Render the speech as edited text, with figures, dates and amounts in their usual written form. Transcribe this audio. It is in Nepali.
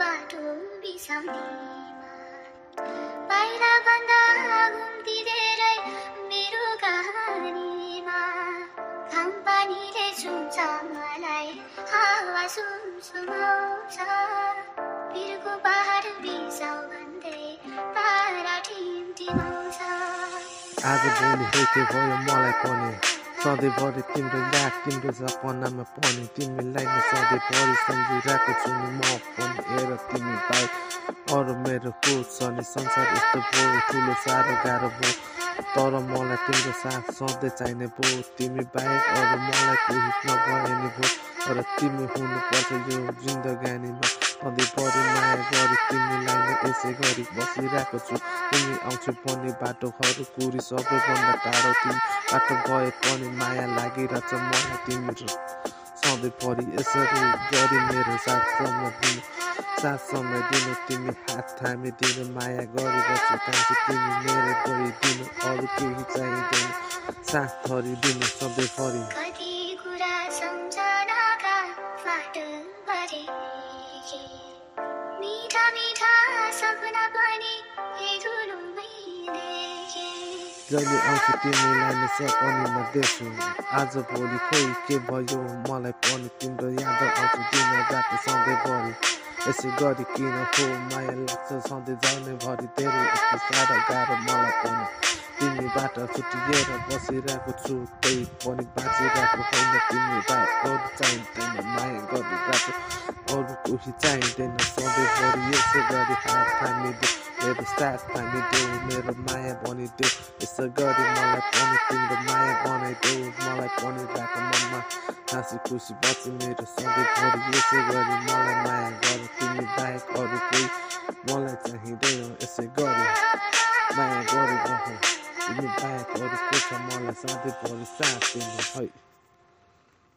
बाटो बिसाउँदिमा बाहिर भन्दा घुम्ती धेरै मेरो कहानीमा घाम पानीले छुन्छ मलाई हावा सुमसुमाउँछ पिरको पहाड बिसाउ भन्दै तारा टिमटिमाउँछ आज भोलि हेर्थे भयो मलाई पनि सधैँभरि तिम्रो याद तिम्रो सपनामा पनि तिमीलाई नै सधैँभरि सम्झिरहेको छु नि म पनि हेर तिमी बाहेक अरू मेरो को छ नि संसार यस्तो भयो ठुलो साह्रो गाह्रो भयो तर मलाई तिम्रो साथ सधैँ चाहिने भयो तिमी बाहेक अरू मलाई कोही नभए नि भयो तर तिमी हुनुपर्छ यो जिन्दगानीमा सधैँभरि माया गरी तिमीलाई नै यसै गरी बसिरहेको छु तिमी आउँछु पनि बाटोहरू कुरी सबैभन्दा टाढो तिमी बाटो गए पनि माया लागिरहेछ मलाई तिम्रो सधैँभरि यसरी गरी मेरो साथ समय दिनु तिमी हात थामिदिनु माया गरिबस्छु कान्छी तिमी मेरो गइदिनु अरू केही चाहिँदैन साथ थरिदिनु सधैँभरि कति कुरा सम्झनाका फाटो भरे मीठा मीठा सपना पनि ठुलोमै देखे जहिले आउँछु तिमीलाई नै सपनीमा देख्छु आज भोलि खोइ के भयो मलाई पनि तिम्रो याद आउँछ दिन रात सधैँभरि यसै गरी किन हो माया लाग्छ सधैँ जाने भरि धेरै यस्तो साह्रो गाह्रो मलाई पनि तिमीबाट छुटिएर बसिरहेको छु त्यही पनि बाँचिरहेको होइन तिमी बाहेक अरू चाहिँदैन माया गरिरहेको अरू कोही चाहिँदैन सधैँभरि यसै गरी हात थामिदेऊ मेरो साथ थामिदेऊ मेरो माया बनिदेऊ यसै गरी मलाई पनि तिम्रो माया बनाइदेऊ मलाई पनि राख मनमा हाँसी खुसी बच्छ मेरो सधैँभरि यसै गरी मलाई माया गर तिमी बाहेक अरू कोही मलाई चाहिँदैन यसै गरी माया गरिरह तिमी बाहेक अरू को छ मलाई सधैँभरि साथ दिनु है।